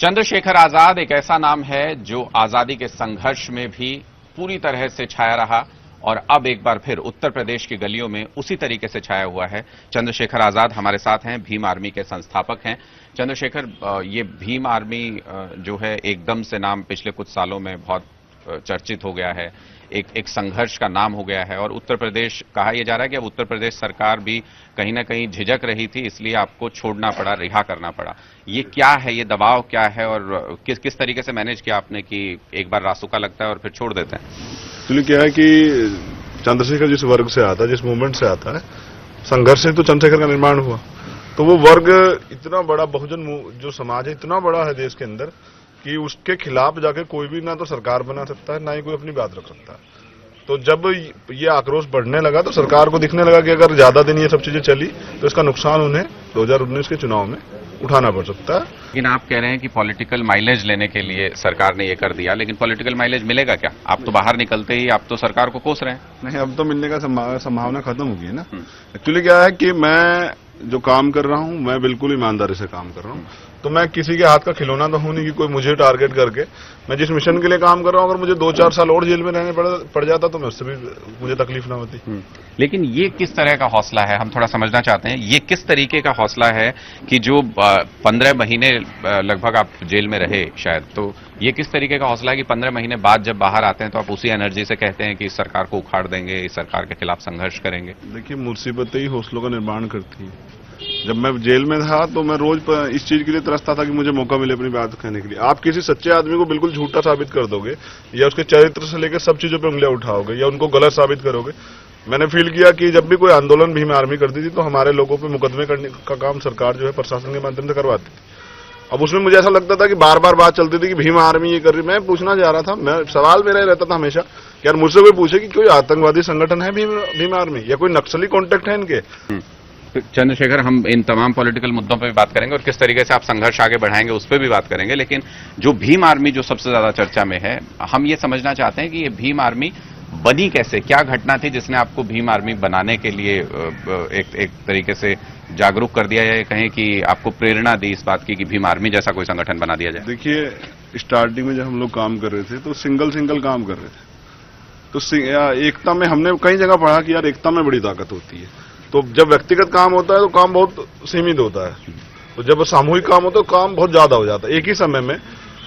चंद्रशेखर आजाद एक ऐसा नाम है जो आजादी के संघर्ष में भी पूरी तरह से छाया रहा और अब एक बार फिर उत्तर प्रदेश की गलियों में उसी तरीके से छाया हुआ है। चंद्रशेखर आजाद हमारे साथ हैं, भीम आर्मी के संस्थापक हैं। चंद्रशेखर, ये भीम आर्मी जो है एकदम से नाम पिछले कुछ सालों में बहुत चर्चित हो गया है, एक संघर्ष का नाम हो गया है और उत्तर प्रदेश कहा यह जा रहा है कि अब उत्तर प्रदेश सरकार भी कहीं ना कहीं झिझक रही थी, इसलिए आपको छोड़ना पड़ा, रिहा करना पड़ा। ये क्या है, ये दबाव क्या है और किस तरीके से मैनेज किया आपने कि एक बार रासुका लगता है और फिर छोड़ देते हैं? एक्चुअली क्या है कि चंद्रशेखर जिस वर्ग से आता है, जिस मूवमेंट से आता है, संघर्ष से तो चंद्रशेखर का निर्माण हुआ। तो वो वर्ग इतना बड़ा, बहुजन जो समाज है इतना बड़ा है देश के अंदर कि उसके खिलाफ जाकर कोई भी ना तो सरकार बना सकता है, ना ही कोई अपनी बात रख सकता है। तो जब ये आक्रोश बढ़ने लगा तो सरकार को दिखने लगा कि अगर ज्यादा दिन ये सब चीजें चली तो इसका नुकसान उन्हें 2019 के चुनाव में उठाना पड़ सकता है। लेकिन आप कह रहे हैं कि पॉलिटिकल माइलेज लेने के लिए सरकार ने ये कर दिया, लेकिन पॉलिटिकल माइलेज मिलेगा क्या? आप तो बाहर निकलते ही आप तो सरकार को कोस रहे हैं। नहीं, अब तो मिलने का संभावना खत्म हो गई है ना। एक्चुअली क्या है कि मैं जो काम कर रहा हूं, मैं बिल्कुल ईमानदारी से काम कर रहा हूं। तो मैं किसी के हाथ का खिलौना तो हूं नहीं कि कोई मुझे टारगेट करके, मैं जिस मिशन के लिए काम कर रहा हूं, अगर मुझे 2-4 साल और जेल में रहने पड़ जाता तो मैं उससे भी मुझे तकलीफ ना होती। लेकिन ये किस तरह का हौसला है, हम थोड़ा समझना चाहते हैं। ये किस तरीके का हौसला है कि जो 15 महीने लगभग आप जेल में रहे शायद, तो ये किस तरीके का हौसला है कि 15 महीने बाद जब बाहर आते हैं तो आप उसी एनर्जी से कहते हैं कि इस सरकार को उखाड़ देंगे, इस सरकार के खिलाफ संघर्ष करेंगे? देखिए, मुसीबतें ही हौसलों का निर्माण करती है। जब मैं जेल में था तो मैं रोज इस चीज के लिए तरसता था कि मुझे मौका मिले अपनी बात कहने के लिए। आप किसी सच्चे आदमी को बिल्कुल झूठा साबित कर दोगे या उसके चरित्र से लेकर सब चीजों पे उंगलियां उठाओगे या उनको गलत साबित करोगे। मैंने फील किया कि जब भी कोई आंदोलन भीम आर्मी करती थी तो हमारे लोगों पे मुकदमे करने का काम सरकार जो है प्रशासन के माध्यम से करवाती थी। अब उसमें मुझे ऐसा लगता था कि बार बार बात चलती थी कि भीम आर्मी ये कर रही। मैं पूछना चाह रहा था, मैं सवाल मेरा रहता था हमेशा कि यार मुझसे कोई पूछे कि कोई आतंकवादी संगठन है भीम आर्मी या कोई नक्सली कॉन्टेक्ट है इनके? चंद्रशेखर, हम इन तमाम पॉलिटिकल मुद्दों पे भी बात करेंगे और किस तरीके से आप संघर्ष आगे बढ़ाएंगे उस पर भी बात करेंगे, लेकिन जो भीम आर्मी जो सबसे ज्यादा चर्चा में है, हम ये समझना चाहते हैं कि ये भीम आर्मी बनी कैसे, क्या घटना थी जिसने आपको भीम आर्मी बनाने के लिए एक तरीके से जागरूक कर दिया, या कहें कि आपको प्रेरणा दी इस बात की कि भीम आर्मी जैसा कोई संगठन बना दिया जाए? देखिए, स्टार्टिंग में जब हम लोग काम कर रहे थे तो सिंगल काम कर रहे थे, तो एकता में हमने कई जगह पढ़ा कि यार एकता में बड़ी ताकत होती है। तो जब व्यक्तिगत काम होता है तो काम बहुत सीमित होता है, तो जब सामूहिक काम होता है तो काम बहुत ज्यादा हो जाता है। एक ही समय में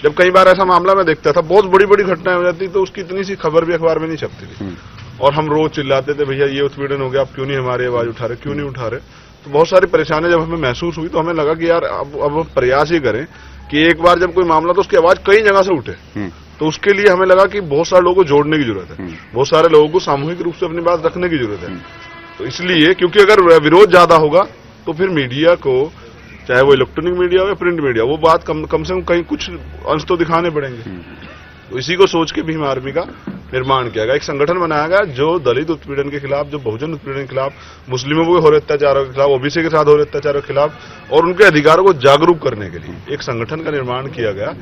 जब कई बार ऐसा मामला मैं देखता था, बहुत बड़ी बड़ी घटनाएं हो जाती तो उसकी इतनी सी खबर भी अखबार में नहीं छपती थी और हम रोज चिल्लाते थे, भैया ये उत्पीड़न हो गया, आप क्यों नहीं हमारी आवाज उठा रहे, क्यों नहीं उठा रहे। तो बहुत सारी परेशानियां जब हमें महसूस हुई तो हमें लगा कि यार अब प्रयास ही करें कि एक बार जब कोई मामला तो उसकी आवाज कई जगह से उठे। तो उसके लिए हमें लगा कि बहुत सारे लोगों को जोड़ने की जरूरत है, बहुत सारे लोगों को सामूहिक रूप से अपनी बात रखने की जरूरत है। तो इसलिए, क्योंकि अगर विरोध ज्यादा होगा तो फिर मीडिया को, चाहे वो इलेक्ट्रॉनिक मीडिया हो या प्रिंट मीडिया, वो बात कम से कम कहीं कुछ अंश तो दिखाने पड़ेंगे। तो इसी को सोच के भीम आर्मी का निर्माण किया गया, एक संगठन बनाया गया जो दलित उत्पीड़न के खिलाफ, जो बहुजन उत्पीड़न के खिलाफ, मुस्लिमों को हो रहे अत्याचारों के खिलाफ, ओबीसी के साथ हो रहे अत्याचारों के खिलाफ और उनके अधिकारों को जागरूक करने के लिए एक संगठन का निर्माण किया गया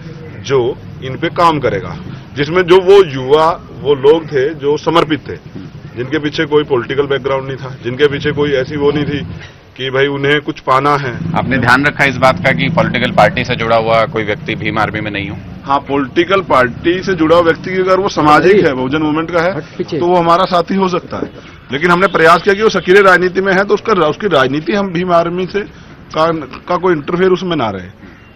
जो इन पे काम करेगा, जिसमें जो वो युवा, वो लोग थे जो समर्पित थे, जिनके पीछे कोई पॉलिटिकल बैकग्राउंड नहीं था, जिनके पीछे कोई ऐसी वो नहीं थी कि भाई उन्हें कुछ पाना है। आपने ध्यान रखा इस बात का कि पॉलिटिकल पार्टी से जुड़ा हुआ कोई व्यक्ति भीम आर्मी में नहीं हो? हाँ, पॉलिटिकल पार्टी से जुड़ा हुआ व्यक्ति अगर वो सामाजिक है, बहुजन मूवमेंट का है, तो वो हमारा साथी हो सकता है। लेकिन हमने प्रयास किया कि वो सक्रिय राजनीति में है तो उसकी राजनीति हम भीम आर्मी से का कोई इंटरफेयर उसमें ना रहे,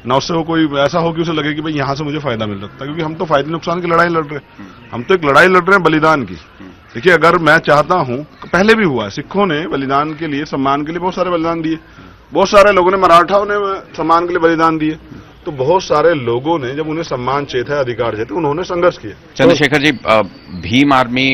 ना उससे वो कोई ऐसा हो कि उसे लगे कि भाई यहां से मुझे फायदा मिल सकता है, क्योंकि हम तो फायदे नुकसान की लड़ाई लड़ रहे हैं। हम तो एक लड़ाई लड़ रहे हैं बलिदान की। देखिए, अगर मैं चाहता हूं, पहले भी हुआ, सिखों ने बलिदान के लिए, सम्मान के लिए बहुत सारे बलिदान दिए, बहुत सारे लोगों ने, मराठाओं ने सम्मान के लिए बलिदान दिए, तो बहुत सारे लोगों ने जब उन्हें सम्मान चाहिए था, अधिकार चाहिए थे, उन्होंने संघर्ष किया। चंद्रशेखर जी, भीम आर्मी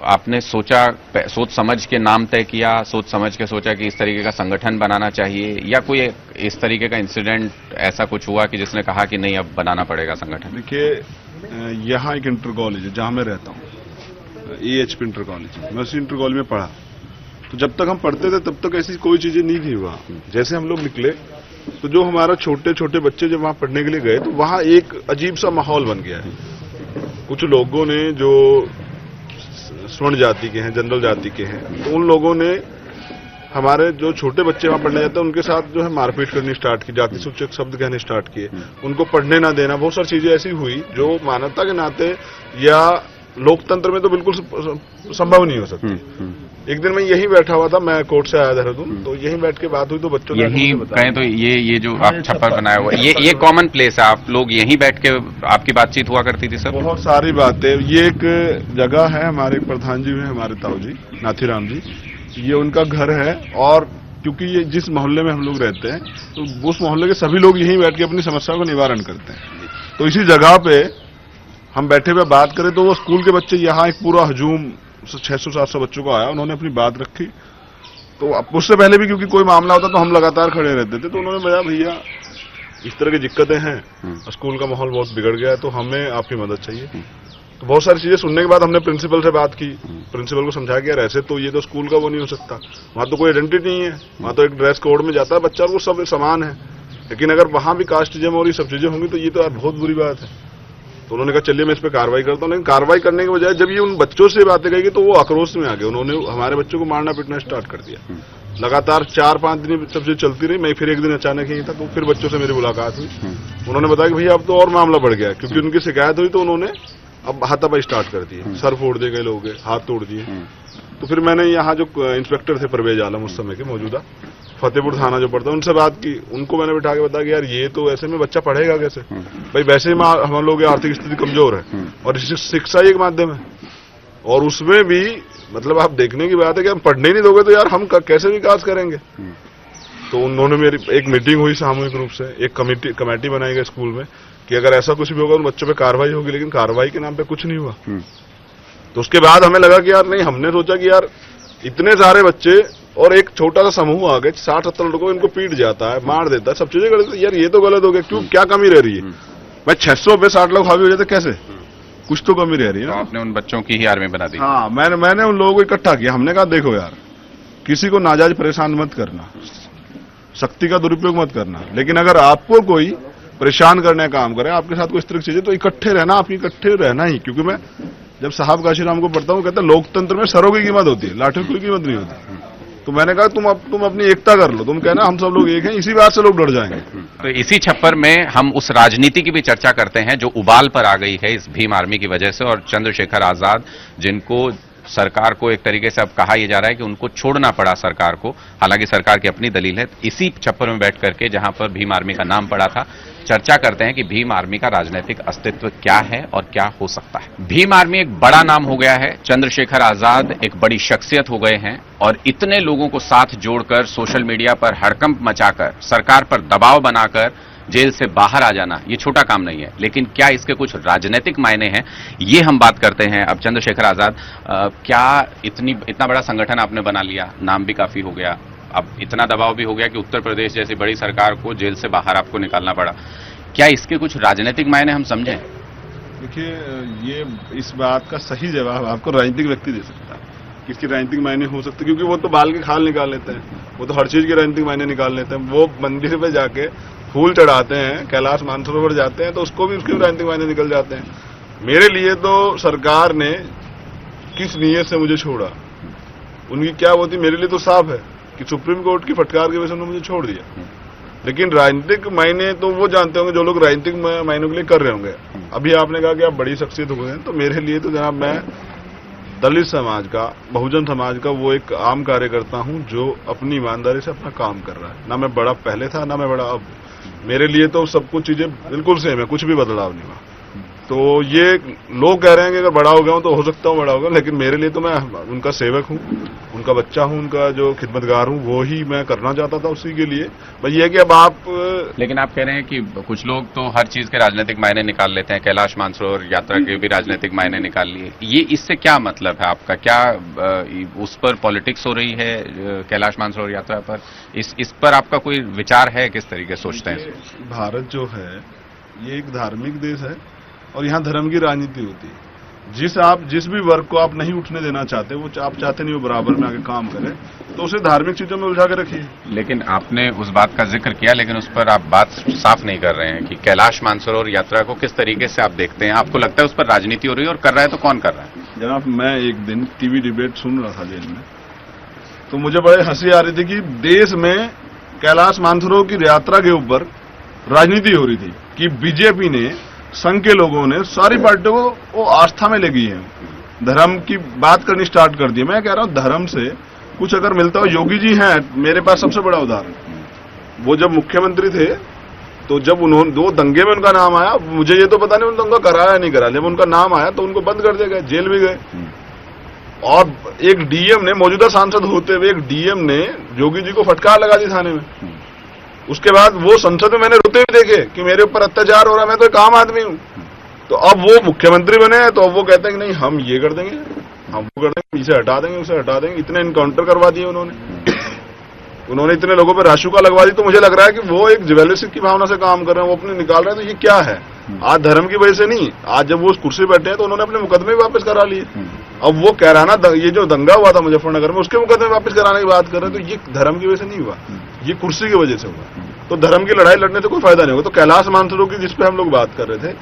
आपने सोच समझ के नाम तय किया, सोच समझ के सोचा कि इस तरीके का संगठन बनाना चाहिए, या कोई इस तरीके का इंसिडेंट ऐसा कुछ हुआ कि जिसने कहा कि नहीं अब बनाना पड़ेगा संगठन? देखिए, यहाँ एक इंटर कॉलेज है जहां मैं रहता हूँ, AHP इंटर कॉलेज, मैं उसी इंटर कॉलेज में पढ़ा। तो जब तक हम पढ़ते थे तब तक ऐसी कोई चीजें नहीं थी वहां। जैसे हम लोग निकले तो जो हमारा छोटे छोटे बच्चे जब वहां पढ़ने के लिए गए तो वहां एक अजीब सा माहौल बन गया है। कुछ लोगों ने जो स्वर्ण जाति के हैं, जनरल जाति के हैं, तो उन लोगों ने हमारे जो छोटे बच्चे वहां पढ़ने जाते हैं उनके साथ जो है मारपीट करनी स्टार्ट की, जाति सूचक शब्द कहने स्टार्ट किए, उनको पढ़ने ना देना, बहुत सारी चीजें ऐसी हुई जो मानवता के नाते या लोकतंत्र में तो बिल्कुल संभव नहीं हो सकती। एक दिन मैं यहीं बैठा हुआ था, मैं कोर्ट से आया देहरादून, तो यहीं बैठ के बात हुई तो बच्चों ने यही कहें तो ये जो आप छप्पर बनाया हुआ है, ये कॉमन प्लेस है, आप लोग यहीं बैठ के आपकी बातचीत हुआ करती थी सर? बहुत सारी बातें, ये एक जगह है, हमारे एक प्रधान जी हैं हमारे ताऊ जी नाथीराम जी, ये उनका घर है, और क्योंकि ये जिस मोहल्ले में हम लोग रहते हैं तो उस मोहल्ले के सभी लोग यहीं बैठ के अपनी समस्याओं का निवारण करते हैं। तो इसी जगह पे हम बैठे हुए बात करें तो वो स्कूल के बच्चे यहाँ एक पूरा हजूम 600-700 बच्चों को आया, उन्होंने अपनी बात रखी। तो उससे पहले भी क्योंकि कोई मामला होता तो हम लगातार खड़े रहते थे, तो उन्होंने बताया भैया इस तरह की दिक्कतें हैं, स्कूल का माहौल बहुत बिगड़ गया है, तो हमें आपकी मदद चाहिए। तो बहुत सारी चीजें सुनने के बाद हमने प्रिंसिपल से बात की, प्रिंसिपल को समझाया कि यार ऐसे तो ये तो स्कूल का वो नहीं हो सकता, वहां तो कोई आइडेंटिटी नहीं है, वहां तो एक ड्रेस कोड में जाता है बच्चा और वो सब समान है, लेकिन अगर वहां भी कास्टिज्म और ये सब चीजें होंगी तो ये तो यार बहुत बुरी बात है। तो उन्होंने कहा चलिए मैं इस पर कार्रवाई करता हूँ, लेकिन कार्रवाई करने के बजाय जब ये उन बच्चों से बातें कही तो वो आक्रोश में आ गए, उन्होंने हमारे बच्चों को मारना पीटना स्टार्ट कर दिया। लगातार 4-5 दिन सब चीज चलती रही, मैं फिर एक दिन अचानक ही था तो फिर बच्चों से मेरी मुलाकात हुई, उन्होंने बताया कि भैया अब तो और मामला बढ़ गया, क्योंकि उनकी शिकायत हुई तो उन्होंने अब हाथापाई स्टार्ट कर दिए, सर फोड़ दिए गए लोग, हाथ तोड़ दिए। तो फिर मैंने यहाँ जो इंस्पेक्टर थे परवेज आलम उस समय के मौजूदा, फतेहपुर थाना जो पड़ता, उनसे बात की, उनको मैंने बिठा के बताया कि यार ये तो ऐसे में बच्चा पढ़ेगा कैसे, भाई वैसे ही हम लोग की आर्थिक स्थिति कमजोर है और शिक्षा ही एक माध्यम है, और उसमें भी मतलब आप देखने की बात है कि हम पढ़ने नहीं दोगे तो यार हम कैसे विकास करेंगे। तो उन्होंने मेरी एक मीटिंग हुई सामूहिक रूप से, एक कमेटी बनाई गई स्कूल में कि अगर ऐसा कुछ भी होगा तो बच्चों पे कार्रवाई होगी, लेकिन कार्रवाई के नाम पे कुछ नहीं हुआ। तो उसके बाद हमें लगा कि यार नहीं, हमने सोचा कि यार इतने सारे बच्चे और एक छोटा सा समूह आ गए 60-70 लोगों, इनको पीट जाता है, मार देता है, सब चीजें गलत, यार ये तो गलत हो गया, क्यों क्या कमी रह रही है? भाई 600 पे 60 लोग हावी हो जाते कैसे, कुछ तो कमी रह रही है। तो आपने उन बच्चों की ही आर्मी बना दी? हाँ, मैंने उन लोगों को इकट्ठा किया, हमने कहा देखो यार किसी को नाजायज परेशान मत करना, शक्ति का दुरुपयोग मत करना, लेकिन अगर आपको कोई परेशान करने का काम करे, आपके साथ कोई इस तरह की चीजें, तो इकट्ठे रहना, आप इकट्ठे रहना ही। क्योंकि मैं जब साहब काशीराम को पढ़ता हूँ, कहते हैं लोकतंत्र में सरों की कीमत होती है, लाठियों की कीमत नहीं होती। तो मैंने कहा तुम अपनी एकता कर लो, तुम कहना हम सब लोग एक हैं, इसी बात से लोग डर जाएंगे। तो इसी छप्पर में हम उस राजनीति की भी चर्चा करते हैं जो उबाल पर आ गई है इस भीम आर्मी की वजह से, और चंद्रशेखर आजाद जिनको सरकार को एक तरीके से अब कहा यह जा रहा है कि उनको छोड़ना पड़ा सरकार को, हालांकि सरकार की अपनी दलील है। इसी छप्पर में बैठ करके जहां पर भीम आर्मी का नाम पड़ा था, चर्चा करते हैं कि भीम आर्मी का राजनीतिक अस्तित्व क्या है और क्या हो सकता है। भीम आर्मी एक बड़ा नाम हो गया है, चंद्रशेखर आजाद एक बड़ी शख्सियत हो गए हैं, और इतने लोगों को साथ जोड़कर सोशल मीडिया पर हड़कंप मचाकर सरकार पर दबाव बनाकर जेल से बाहर आ जाना ये छोटा काम नहीं है, लेकिन क्या इसके कुछ राजनीतिक मायने हैं, ये हम बात करते हैं। अब चंद्रशेखर आजाद क्या इतना बड़ा संगठन आपने बना लिया, नाम भी काफी हो गया, अब इतना दबाव भी हो गया कि उत्तर प्रदेश जैसी बड़ी सरकार को जेल से बाहर आपको निकालना पड़ा, क्या इसके कुछ राजनीतिक मायने हम समझें? देखिए, ये इस बात का सही जवाब आपको राजनीतिक व्यक्ति दे सकता है कि इसके राजनीतिक मायने हो सकते, क्योंकि वो तो बाल के खाल निकाल लेते हैं, वो तो हर चीज के राजनीतिक मायने निकाल लेते हैं। वो मंदिर पे जाके फूल चढ़ाते हैं, कैलाश मानसरोवर जाते हैं, तो उसको भी उसके राजनीतिक मायने निकल जाते हैं। मेरे लिए तो सरकार ने किस नीयत से मुझे छोड़ा, उनकी क्या वो थी, मेरे लिए तो साफ है कि सुप्रीम कोर्ट की फटकार की वजह से उन्होंने मुझे छोड़ दिया। लेकिन राजनीतिक मायने तो वो जानते होंगे जो लोग राजनीतिक मायनों के लिए कर रहे होंगे। अभी आपने कहा कि आप बड़ी शख्सियत हो गए हैं, तो मेरे लिए तो जनाब मैं दलित समाज का, बहुजन समाज का वो एक आम कार्यकर्ता हूं जो अपनी ईमानदारी से अपना काम कर रहा है। ना मैं बड़ा पहले था, ना मैं बड़ा अब, मेरे लिए तो सब कुछ चीजें बिल्कुल सेम है, कुछ भी बदलाव नहीं हुआ। तो ये लोग कह रहे हैं कि अगर बड़ा हो गया हूं तो हो सकता हूं बड़ा होगा, लेकिन मेरे लिए तो मैं उनका सेवक हूं, उनका बच्चा हूं, उनका जो खिदमतगार हूं, वो ही मैं करना चाहता था उसी के लिए। भाई ये कि अब आप, लेकिन आप कह रहे हैं कि कुछ लोग तो हर चीज के राजनीतिक मायने निकाल लेते हैं, कैलाश मानसरोवर यात्रा के भी राजनीतिक मायने निकाल लिए, ये इससे क्या मतलब है आपका? क्या उस पर पॉलिटिक्स हो रही है कैलाश मानसरोवर यात्रा पर? इस पर आपका कोई विचार है, किस तरीके सोचते हैं? भारत जो है ये एक धार्मिक देश है और यहाँ धर्म की राजनीति होती है। जिस भी वर्ग को आप नहीं उठने देना चाहते, वो आप चाहते नहीं वो बराबर में आके काम करे, तो उसे धार्मिक चीजों में उलझा के रखिए। लेकिन आपने उस बात का जिक्र किया, लेकिन उस पर आप बात साफ नहीं कर रहे हैं कि कैलाश मानसरोवर यात्रा को किस तरीके से आप देखते हैं? आपको लगता है उस पर राजनीति हो रही है, और कर रहा है तो कौन कर रहा है? जनाब, मैं एक दिन टीवी डिबेट सुन रहा था जेल में, तो मुझे बड़े हंसी आ रही थी कि देश में कैलाश मानसरोवर की यात्रा के ऊपर राजनीति हो रही थी कि बीजेपी ने, संघ के लोगों ने सारी पार्टियों को वो आस्था में ले गई है, धर्म की बात करनी स्टार्ट कर दी। मैं कह रहा हूं धर्म से कुछ अगर मिलता हो, योगी जी हैं मेरे पास सबसे बड़ा उदाहरण। वो जब मुख्यमंत्री थे तो जब उन्होंने 2 दंगे में उनका नाम आया, मुझे ये तो पता नहीं उन्होंने दंगा कराया नहीं कराया, जब उनका नाम आया तो उनको बंद कर दिया गया, जेल भी गए। और एक डीएम ने, मौजूदा सांसद होते हुए एक डीएम ने योगी जी को फटकार लगा दी थाने में। उसके बाद वो संसद में मैंने रोते हुए देखे कि मेरे ऊपर अत्याचार हो रहा है, मैं तो एक आम आदमी हूं। तो अब वो मुख्यमंत्री बने हैं तो अब वो कहते हैं कि नहीं हम ये कर देंगे, हम वो कर देंगे, इसे हटा देंगे, उसे हटा देंगे। इतने इनकाउंटर करवा दिए उन्होंने इतने लोगों पर राशुका लगवा दी। तो मुझे लग रहा है कि वो एक ज्वेलरिस्ट की भावना से काम कर रहे हैं, वो अपने निकाल रहे हैं। तो ये क्या है? आज धर्म की वजह से नहीं, आज जब वो उस कुर्सी पर बैठे हैं तो उन्होंने अपने मुकदमे भी वापस करा लिए। अब वो कह रहा ना, ये जो दंगा हुआ था मुजफ्फरनगर में, उसके मुकदमे वापस कराने की बात कर रहे हैं। तो ये धर्म की वजह से नहीं हुआ, ये कुर्सी की वजह से हुआ। तो धर्म की लड़ाई लड़ने से कोई फायदा नहीं होगा। तो कैलाश मानसरोवर की जिसपे हम लोग बात कर रहे थे,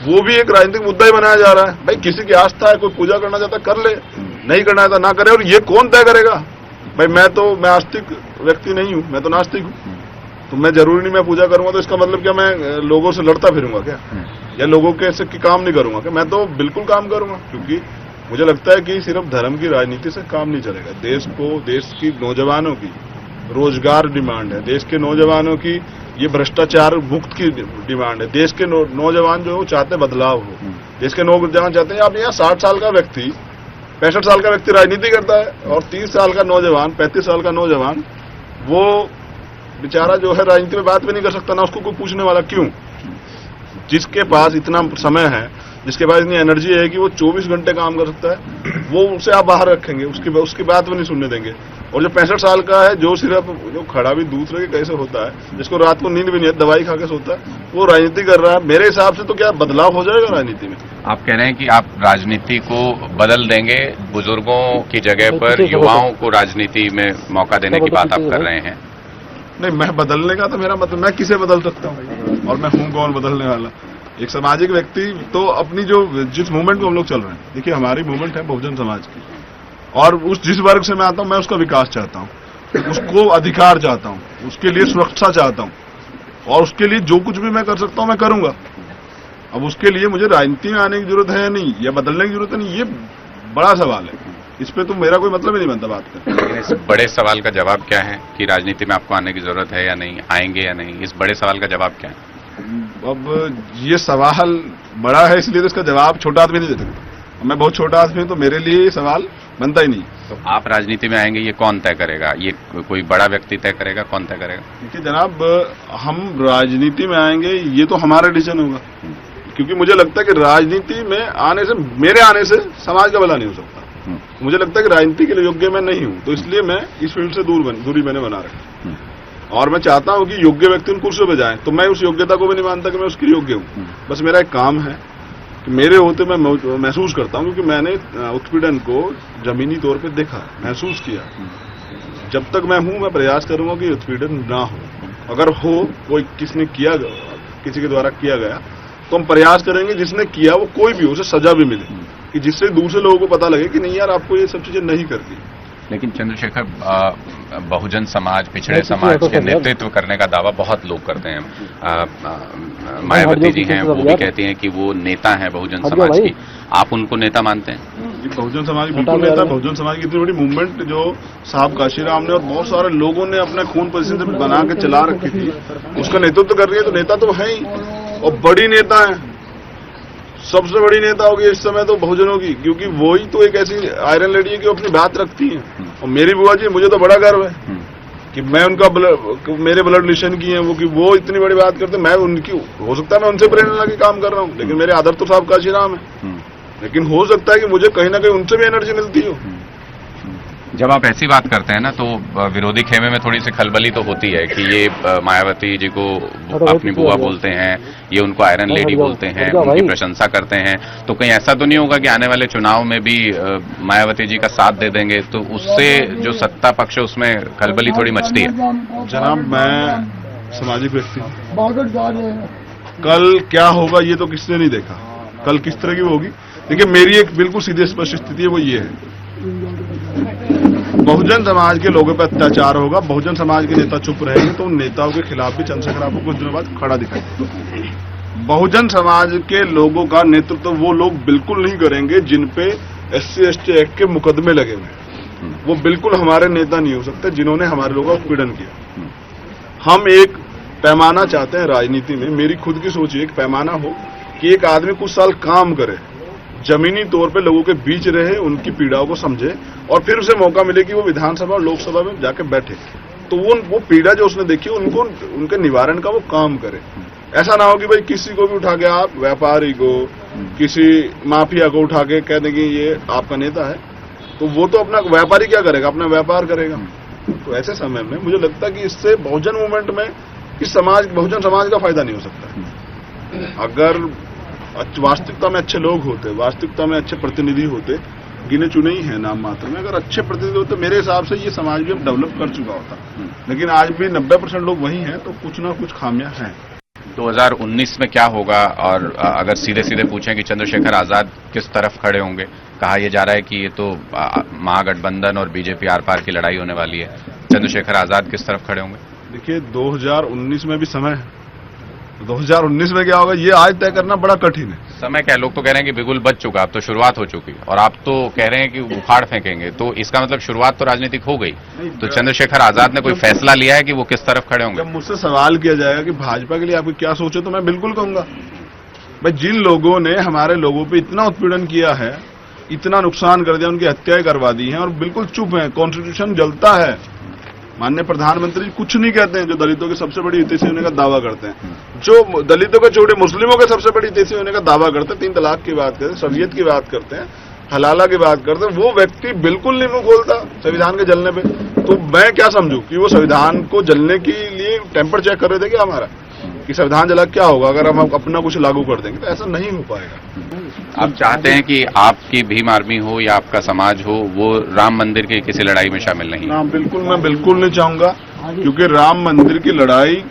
वो भी एक राजनीतिक मुद्दा ही बनाया जा रहा है। भाई किसी की आस्था है, कोई पूजा करना चाहता है कर ले, नहीं करना चाहता ना करे। और ये कौन तय करेगा? भाई मैं आस्तिक व्यक्ति नहीं हूं, मैं तो नास्तिक हूं। तो मैं जरूरी नहीं मैं पूजा करूंगा तो इसका मतलब क्या मैं लोगों से लड़ता फिरूंगा क्या, या लोगों के ऐसे की काम नहीं करूंगा क्या? मैं तो बिल्कुल काम करूंगा, क्योंकि मुझे लगता है कि सिर्फ धर्म की राजनीति से काम नहीं चलेगा। देश की नौजवानों की रोजगार डिमांड है, देश के नौजवानों की ये भ्रष्टाचार मुक्त की डिमांड है। देश के नौजवान जो चाहते बदलाव हो, देश के नौजवान चाहते हैं। आप यहाँ 60 साल का व्यक्ति, 65 साल का व्यक्ति राजनीति करता है और 30 साल का नौजवान, 35 साल का नौजवान, वो बेचारा जो है राजनीति में बात भी नहीं कर सकता, ना उसको कोई पूछने वाला। क्यों? जिसके पास इतना समय है, जिसके पास इतनी एनर्जी है कि वो 24 घंटे काम कर सकता है, वो उसे आप बाहर रखेंगे, उसकी बात भी नहीं सुनने देंगे। और जो 65 साल का है, जो सिर्फ जो खड़ा भी दूसरे के कैसे होता है, जिसको रात को नींद भी नहीं है, दवाई खा के सोता है, वो राजनीति कर रहा है। मेरे हिसाब से तो क्या बदलाव हो जाएगा राजनीति में? आप कह रहे हैं कि आप राजनीति को बदल देंगे, बुजुर्गों की जगह पर युवाओं को राजनीति में मौका देने की बात आप कर रहे हैं? नहीं, मैं बदलने का तो मेरा मतलब, मैं किसे बदल सकता हूँ और मैं हूं कौन बदलने वाला? एक सामाजिक व्यक्ति तो अपनी जिस मूवमेंट को हम लोग चल रहे हैं, देखिए हमारी मूवमेंट है बहुजन समाज की, और जिस वर्ग से मैं आता हूं मैं उसका विकास चाहता हूं, उसको अधिकार चाहता हूं, उसके लिए सुरक्षा चाहता हूं, और उसके लिए जो कुछ भी मैं कर सकता हूं मैं करूंगा। अब उसके लिए मुझे राजनीति में आने की जरूरत है या नहीं, या बदलने की जरूरत है नहीं, ये बड़ा सवाल है। इस पे तो मेरा कोई मतलब ही नहीं बनता बात करने। इस बड़े सवाल का जवाब क्या है कि राजनीति में आपको आने की जरूरत है या नहीं, आएंगे या नहीं? इस बड़े सवाल का जवाब क्या है? अब ये सवाल बड़ा है, इसलिए तो इसका जवाब छोटा आदमी नहीं दे सकता। मैं बहुत छोटा आदमी हूं, तो मेरे लिए ये सवाल बनता ही नहीं। तो आप राजनीति में आएंगे, ये कौन तय करेगा? ये कोई बड़ा व्यक्ति तय करेगा? कौन तय करेगा? देखिए जनाब, हम राजनीति में आएंगे ये तो हमारा डिसीजन होगा, क्योंकि मुझे लगता है कि राजनीति में आने से, मेरे आने से समाज का भला नहीं हो सकता। मुझे लगता है कि राजनीति के लिए योग्य मैं नहीं हूं, तो इसलिए मैं इस फील्ड से दूरी मैंने बना रखी। और मैं चाहता हूं कि योग्य व्यक्ति उन कुर्सियों पर जाए, तो मैं उस योग्यता को भी नहीं मानता कि मैं उसके योग्य हूं। बस मेरा एक काम है कि मेरे होते मैं महसूस करता हूं, क्योंकि मैंने उत्पीड़न को जमीनी तौर पे देखा, महसूस किया। जब तक मैं हूं मैं प्रयास करूंगा कि उत्पीड़न ना हो। अगर हो, कोई किसी के द्वारा किया गया, तो हम प्रयास करेंगे जिसने किया वो कोई भी हो, उसे सजा भी मिले, कि जिससे दूसरे लोगों को पता लगे कि नहीं यार आपको ये सब चीजें नहीं करती। लेकिन चंद्रशेखर, बहुजन समाज, पिछड़े समाज के नेतृत्व करने का दावा बहुत लोग करते हैं। मायावती जी हैं, वो भी कहती हैं कि वो नेता हैं बहुजन समाज की। आप उनको नेता मानते हैं? बहुजन समाज बिल्कुल नेता। बहुजन समाज की इतनी बड़ी मूवमेंट जो साहब काशीराम ने और बहुत सारे लोगों ने अपने खून पसीने से बना के चला रखी थी, उसका नेतृत्व कर रही है, तो नेता तो है ही, और बड़ी नेता है। सबसे बड़ी नेता होगी इस समय तो बहुजनों की, क्योंकि वो ही तो एक ऐसी आयरन लेडी है कि अपनी बात रखती है। और मेरी बुआ जी, मुझे तो बड़ा गर्व है कि मैं उनका मेरे ब्लड रिलेशन की है वो, कि वो इतनी बड़ी बात करते, मैं उनकी, हो सकता है मैं उनसे प्रेरणा लेके काम कर रहा हूँ, लेकिन मेरे आदर तो साहब काशीराम है। लेकिन हो सकता है कि मुझे कहीं ना कहीं उनसे भी एनर्जी मिलती हो। जब आप ऐसी बात करते हैं ना, तो विरोधी खेमे में थोड़ी सी खलबली तो होती है कि ये मायावती जी को अपनी बुआ बोलते हैं, ये उनको आयरन लेडी बोलते हैं, उनकी प्रशंसा करते हैं। तो कहीं ऐसा तो नहीं होगा कि आने वाले चुनाव में भी मायावती जी का साथ दे देंगे, तो उससे जो सत्ता पक्ष है उसमें खलबली थोड़ी मचती है? जनाब, मैं सामाजिक व्यक्ति हूं, कल क्या होगा ये तो किसने नहीं देखा, कल किस तरह की होगी। देखिए, मेरी एक बिल्कुल सीधी स्पष्ट स्थिति है, वो ये है, बहुजन समाज के लोगों पर अत्याचार होगा, बहुजन समाज के नेता चुप रहेंगे तो उन नेताओं के खिलाफ भी चंद्रशेखर आपको कुछ दिनों बाद खड़ा दिखाई देगा। बहुजन समाज के लोगों का नेतृत्व वो लोग बिल्कुल नहीं करेंगे जिन पे SC/ST एक्ट के मुकदमे लगे हुए हैं। वो बिल्कुल हमारे नेता नहीं हो सकते जिन्होंने हमारे लोगों का उत्पीड़न किया। हम एक पैमाना चाहते हैं राजनीति में, मेरी खुद की सोच एक पैमाना हो कि एक आदमी कुछ साल काम करे, जमीनी तौर पे लोगों के बीच रहे, उनकी पीड़ाओं को समझे और फिर उसे मौका मिले कि वो विधानसभा और लोकसभा में जाके बैठे, तो वो पीड़ा जो उसने देखी उनको उनके निवारण का वो काम करे। ऐसा ना हो कि भाई किसी को भी उठा के आप व्यापारी को, किसी माफिया को उठा के कह दें कि ये आपका नेता है, तो वो तो अपना व्यापारी क्या करेगा, अपना व्यापार करेगा। तो ऐसे समय में मुझे लगता है कि इससे बहुजन मूवमेंट में बहुजन समाज का फायदा नहीं हो सकता। अगर वास्तविकता में अच्छे लोग होते, वास्तविकता में अच्छे प्रतिनिधि होते, गिने चुने ही हैं नाम मात्र में, अगर अच्छे प्रतिनिधि होते मेरे हिसाब से ये समाज भी अब डेवलप कर चुका होता। लेकिन आज भी 90% लोग वही हैं, तो कुछ ना कुछ खामियां हैं। 2019 में क्या होगा, और अगर सीधे सीधे पूछें कि चंद्रशेखर आजाद किस तरफ खड़े होंगे, कहा यह जा रहा है कि ये तो महागठबंधन और बीजेपी आर पार की लड़ाई होने वाली है, चंद्रशेखर आजाद किस तरफ खड़े होंगे? देखिए 2019 में भी समय है, 2019 में क्या होगा ये आज तय करना बड़ा कठिन है। समय क्या, लोग तो कह रहे हैं कि बिगुल बच चुका, अब तो शुरुआत हो चुकी, और आप तो कह रहे हैं कि उखाड़ फेंकेंगे, तो इसका मतलब शुरुआत तो राजनीतिक हो गई। तो चंद्रशेखर आजाद ने कोई फैसला लिया है कि वो किस तरफ खड़े होंगे? जब मुझसे सवाल किया जाएगा कि भाजपा के लिए आपको क्या सोचे, तो मैं बिल्कुल कहूंगा भाई जिन लोगों ने हमारे लोगों पे इतना उत्पीड़न किया है, इतना नुकसान कर दिया, उनकी हत्याएं करवा दी हैं और बिल्कुल चुप हैं, कॉन्स्टिट्यूशन जलता है, माननीय प्रधानमंत्री कुछ नहीं कहते हैं, जो दलितों के सबसे बड़ी हितैषी होने का दावा करते हैं, जो दलितों के छोटे मुस्लिमों के सबसे बड़ी हितैषी होने का दावा करते हैं, 3 तलाक की बात करते हैं, शरीयत की बात करते हैं, हलाला की बात करते हैं, वो व्यक्ति बिल्कुल नहीं मुंह खोलता संविधान के जलने पे। तो मैं क्या समझूं कि वो संविधान को जलने के लिए टेम्पर चेक कर रहे थे क्या हमारा, कि संविधान जला क्या होगा अगर हम अपना कुछ लागू कर देंगे, तो ऐसा नहीं हो पाएगा। आप चाहते हैं कि आपकी भीम आर्मी हो या आपका समाज हो वो राम मंदिर की किसी लड़ाई में शामिल नहीं? ना, बिल्कुल, मैं बिल्कुल नहीं चाहूंगा, क्योंकि राम मंदिर की लड़ाई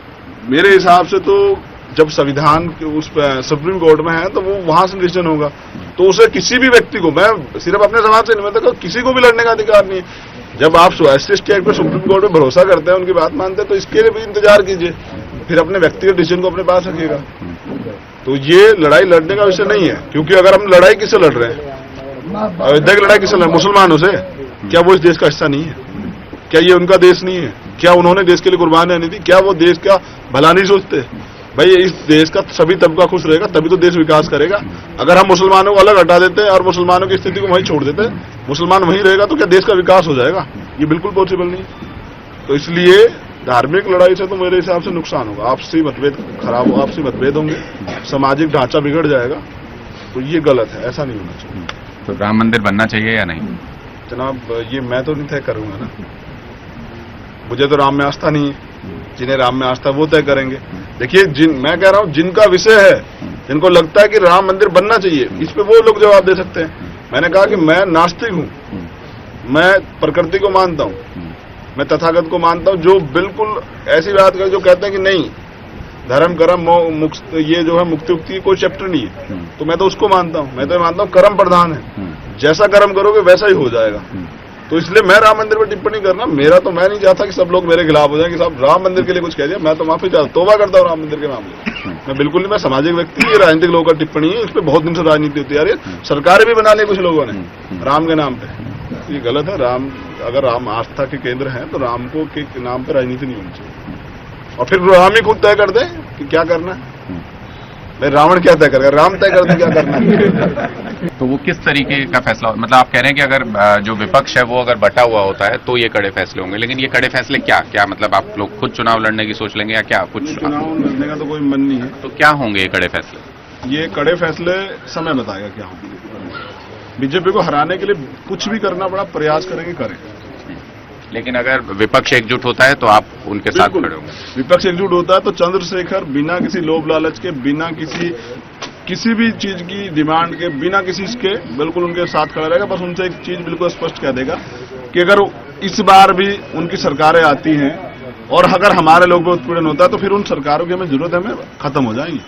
मेरे हिसाब से तो जब संविधान उस सुप्रीम कोर्ट में है तो वो वहां से डिसीजन होगा, तो उसे किसी भी व्यक्ति को, मैं सिर्फ अपने समाज से नहीं, मैं तो किसी को भी लड़ने का अधिकार नहीं है। जब आप SC/ST एक्ट पर सुप्रीम कोर्ट में भरोसा करते हैं, उनकी बात मानते हैं, तो इसके लिए भी इंतजार कीजिए, फिर अपने व्यक्तिगत डिसीजन को अपने पास रखिएगा। तो ये लड़ाई लड़ने का विषय नहीं है, क्योंकि अगर हम लड़ाई किससे लड़ रहे हैं, अयोध्या की लड़ाई किससे लड़ रहे हैं, मुसलमानों से। क्या वो इस देश का हिस्सा नहीं है? क्या ये उनका देश नहीं है? क्या उन्होंने देश के लिए कुर्बानियां नहीं दी? क्या वो देश का भला नहीं सोचते? भाई इस देश का सभी तबका खुश रहेगा तभी तो देश विकास करेगा। अगर हम मुसलमानों को अलग हटा देते हैं और मुसलमानों की स्थिति को वहीं छोड़ देते हैं, मुसलमान वहीं रहेगा, तो क्या देश का विकास हो जाएगा? ये बिल्कुल पॉसिबल नहीं। तो इसलिए धार्मिक लड़ाई से तो मेरे हिसाब से नुकसान होगा, आपसी मतभेद खराब हो, आपसी मतभेद होंगे, सामाजिक ढांचा बिगड़ जाएगा, तो ये गलत है, ऐसा नहीं होना चाहिए। तो राम मंदिर बनना चाहिए या नहीं? जनाब ये मैं तो नहीं तय करूंगा ना, मुझे तो राम में आस्था नहीं है, जिन्हें राम में आस्था वो तय करेंगे। देखिए मैं कह रहा हूं जिनका विषय है, जिनको लगता है कि राम मंदिर बनना चाहिए, इस पे वो लोग जवाब दे सकते हैं। मैंने कहा कि मैं नास्तिक हूं, मैं प्रकृति को मानता हूं, मैं तथागत को मानता हूं, जो बिल्कुल ऐसी बात कर जो कहते हैं कि नहीं धर्म कर्म ये जो है मुक्ति उक्ति की कोई चैप्टर नहीं है, तो मैं तो उसको मानता हूं। मैं तो मानता हूं कर्म प्रधान है, जैसा कर्म करोगे वैसा ही हो जाएगा। तो इसलिए मैं राम मंदिर पर टिप्पणी करना मेरा, तो मैं नहीं चाहता कि सब लोग मेरे खिलाफ हो जाए कि साहब राम मंदिर के लिए कुछ कह दिया। मैं तो माफी चाहता, तौबा करता हूँ राम मंदिर के मामले। मैं बिल्कुल नहीं, मैं सामाजिक व्यक्ति, ये राजनीतिक लोगों का टिप्पणी है, इस पर बहुत दिन से राजनीति होती है। अरे सरकारें भी बना ली कुछ लोगों ने राम के नाम पे, ये गलत है। राम अगर राम आस्था के केंद्र हैं तो राम को के नाम पर राजनीति नहीं होनी चाहिए, और फिर राम ही खुद तय कर दे कि क्या करना है। भाई रावण क्या तय करेगा, राम तय कर दे क्या करना है। तो वो किस तरीके का फैसला, मतलब आप कह रहे हैं कि अगर जो विपक्ष है वो अगर बटा हुआ होता है तो ये कड़े फैसले होंगे, लेकिन ये कड़े फैसले क्या मतलब आप लोग खुद चुनाव लड़ने की सोच लेंगे या क्या? कुछ चुनाव लड़ने का तो कोई मन नहीं है। तो क्या होंगे ये कड़े फैसले? ये कड़े फैसले समय बताएगा क्या होंगे। बीजेपी को हराने के लिए कुछ भी करना पड़ा, प्रयास करेंगे, करेंगे। लेकिन अगर विपक्ष एकजुट होता है तो आप उनके साथ खड़े होंगे? विपक्ष एकजुट होता है तो चंद्रशेखर बिना किसी लोभ लालच के, बिना किसी भी चीज की डिमांड के, बिना किसी के बिल्कुल उनके साथ खड़ा रहेगा। बस उनसे एक चीज बिल्कुल स्पष्ट कह देगा कि अगर इस बार भी उनकी सरकारें आती हैं और अगर हमारे लोगों पर उत्पीड़न होता है तो फिर उन सरकारों की हमें जरूरत है, हमें खत्म हो जाएंगी।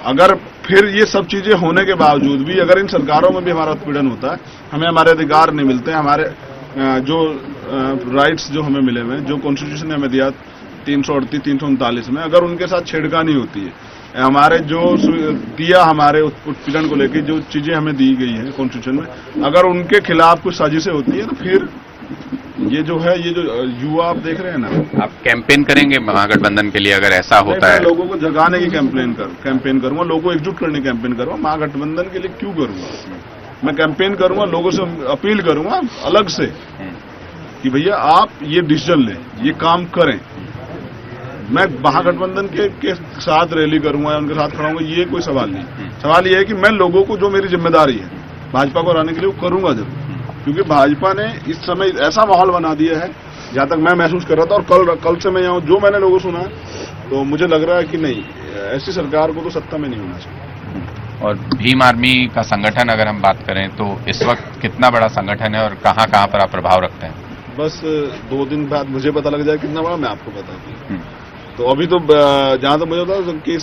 अगर फिर ये सब चीजें होने के बावजूद भी अगर इन सरकारों में भी हमारा उत्पीड़न होता है, हमें हमारे अधिकार नहीं मिलते, हमारे जो राइट्स जो हमें मिले हुए हैं, जो कॉन्स्टिट्यूशन ने हमें दिया 338, 339 में, अगर उनके साथ छेड़खानी होती है, हमारे जो दिया हमारे उत्पीड़न को लेकर जो चीजें हमें दी गई है कॉन्स्टिट्यूशन में, अगर उनके खिलाफ कुछ साजिशें होती है तो फिर ये जो है, ये जो युवा आप देख रहे हैं ना, आप कैंपेन करेंगे महागठबंधन के लिए अगर ऐसा होता है? लोगों को जगाने की कैंपेन करूंगा, लोगों को एकजुट करने की कैंपेन करूंगा। महागठबंधन के लिए क्यों करूंगा? मैं कैंपेन करूंगा, लोगों से अपील करूंगा अलग से कि भैया आप ये डिसीजन लें, ये काम करें। मैं महागठबंधन के साथ रैली करूंगा या उनके साथ खड़ा होऊंगा, ये कोई सवाल नहीं। सवाल ये है कि मैं लोगों को जो मेरी जिम्मेदारी है भाजपा को हराने के लिए वो करूंगा जरूर, क्योंकि भाजपा ने इस समय ऐसा माहौल बना दिया है, जहां तक मैं महसूस कर रहा था और कल से मैं यहाँ जो मैंने लोगों सुना है, तो मुझे लग रहा है कि नहीं, ऐसी सरकार को तो सत्ता में नहीं होना चाहिए। और भीम आर्मी का संगठन अगर हम बात करें तो इस वक्त कितना बड़ा संगठन है और कहां कहां पर आप प्रभाव रखते हैं? बस 2 दिन बाद मुझे पता लग जाए कितना बड़ा, मैं आपको बता दूं। तो अभी तो जहां तक मुझे पता कि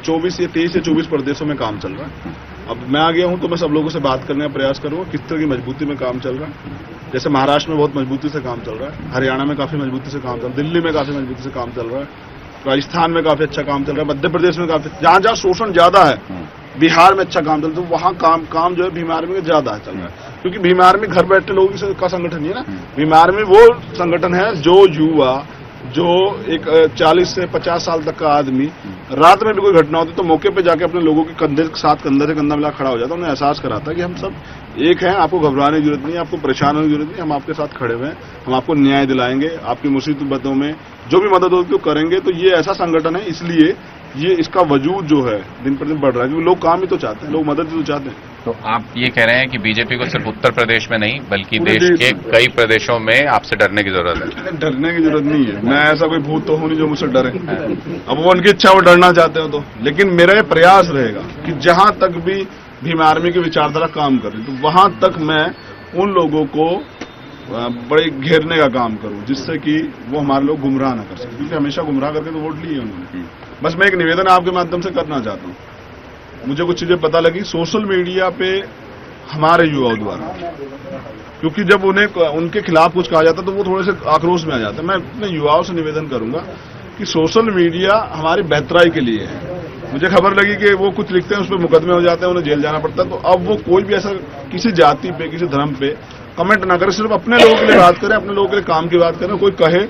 24 या 23 या 24 प्रदेशों में काम चल रहा है। अब मैं आ गया हूं तो मैं सब लोगों से बात करने का प्रयास करूंगा किस तरह की मजबूती में काम चल रहा है। जैसे महाराष्ट्र में बहुत मजबूती से काम चल रहा है, हरियाणा में काफी मजबूती से काम चल रहा है, दिल्ली में काफी मजबूती से काम चल रहा है, राजस्थान में काफी अच्छा काम चल रहा है, मध्य प्रदेश में काफी, जहां जहां शोषण ज्यादा है, बिहार में अच्छा काम चल रहा है, तो वहां काम जो है भीम आर्मी में ज्यादा चल रहा है, क्योंकि भीम आर्मी घर बैठे लोगों का संगठन ही है ना। भीम आर्मी वो संगठन है जो युवा, जो एक 40 से 50 साल तक का आदमी रात में भी कोई घटना होती तो मौके पे जाके अपने लोगों के कंधे के साथ कंधा से कंधा मिला खड़ा हो जाता, उन्हें एहसास कराता है कि हम सब एक हैं, आपको घबराने की जरूरत नहीं, आपको परेशान होने की जरूरत नहीं, हम आपके साथ खड़े हुए हैं, हम आपको न्याय दिलाएंगे, आपकी मुसीबतों में जो भी मदद होगी तो करेंगे। तो ये ऐसा संगठन है, इसलिए ये इसका वजूद जो है दिन पर दिन बढ़ रहा है, क्योंकि लोग काम ही तो चाहते हैं, लोग मदद ही तो चाहते हैं। तो आप ये कह रहे हैं कि बीजेपी को सिर्फ उत्तर प्रदेश में नहीं बल्कि देश के कई प्रदेशों में आपसे डरने की जरूरत है? डरने की जरूरत नहीं है, मैं ऐसा कोई भूत तो हूं नहीं जो मुझसे डरे। अब वो उनकी इच्छा, वो डरना चाहते हो तो, लेकिन मेरा ये प्रयास रहेगा कि जहां तक भी भीम आर्मी की विचारधारा काम कर रही तो वहां तक मैं उन लोगों को बड़े घेरने का काम करूं, जिससे कि वो हमारे लोग गुमराह ना कर सके, क्योंकि हमेशा गुमराह करके तो वोट लिए उन्होंने। बस मैं एक निवेदन आपके माध्यम से करना चाहता हूं। मुझे कुछ चीजें पता लगी सोशल मीडिया पे हमारे युवाओं द्वारा, क्योंकि जब उन्हें उनके खिलाफ कुछ कहा जाता तो वो थोड़े से आक्रोश में आ जाते। मैं अपने युवाओं से निवेदन करूंगा कि सोशल मीडिया हमारी बेहतराई के लिए है। मुझे खबर लगी कि वो कुछ लिखते हैं, उस पर मुकदमे हो जाते हैं, उन्हें जेल जाना पड़ता है, तो अब वो कोई भी ऐसा किसी जाति पे, किसी धर्म पे कमेंट ना करे, सिर्फ अपने लोगों के लिए बात करें, अपने लोगों के लिए काम की बात करें। कोई कहे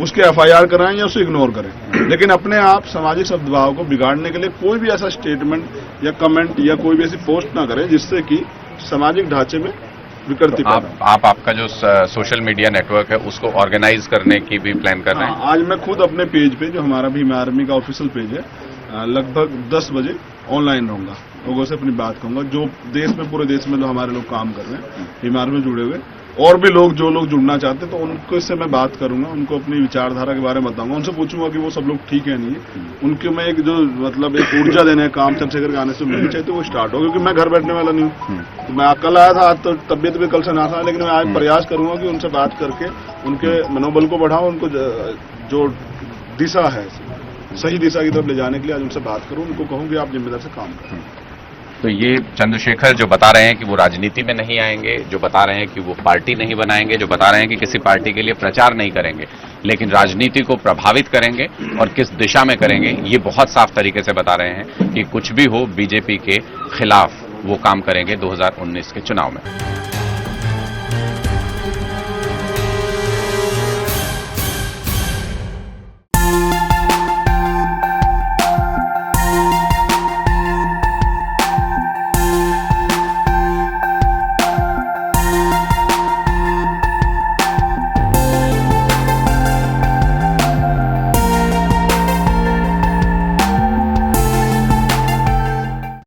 उसके FIR कराएं या उसे इग्नोर करें, लेकिन अपने आप सामाजिक सद्भाव को बिगाड़ने के लिए कोई भी ऐसा स्टेटमेंट या कमेंट या कोई भी ऐसी पोस्ट ना करें जिससे कि सामाजिक ढांचे में विकृति तो आपका जो सोशल मीडिया नेटवर्क है उसको ऑर्गेनाइज करने की भी प्लान कर रहे हैं? आज मैं खुद अपने पेज पे, जो हमारा भीम आर्मी का ऑफिशियल पेज है, लगभग 10 बजे ऑनलाइन रहूंगा, लोगों से अपनी बात कहूंगा, जो देश में, पूरे देश में जो हमारे लोग काम कर रहे हैं भीम आर्मी में जुड़े हुए, और भी लोग जो लोग जुड़ना चाहते हैं, तो उनको से मैं बात करूंगा, उनको अपनी विचारधारा के बारे में बताऊंगा, उनसे पूछूंगा कि वो सब लोग ठीक है नहीं है, उनके में एक जो मतलब एक ऊर्जा देने का काम चंद्रशेखर के आने से मिलनी चाहिए, तो वो स्टार्ट हो, क्योंकि मैं घर बैठने वाला नहीं हूँ। तो मैं कल आया था, आज तो तबियत भी कल से ना था, लेकिन मैं आज प्रयास करूंगा कि उनसे बात करके उनके मनोबल को बढ़ाऊं, उनको जो दिशा है सही दिशा की तरफ ले जाने के लिए आज उनसे बात करूं, उनको कहूं कि आप जिम्मेदार से काम करें। तो ये चंद्रशेखर जो बता रहे हैं कि वो राजनीति में नहीं आएंगे, जो बता रहे हैं कि वो पार्टी नहीं बनाएंगे, जो बता रहे हैं कि किसी पार्टी के लिए प्रचार नहीं करेंगे, लेकिन राजनीति को प्रभावित करेंगे और किस दिशा में करेंगे ये बहुत साफ तरीके से बता रहे हैं कि कुछ भी हो बीजेपी के खिलाफ वो काम करेंगे 2019 के चुनाव में।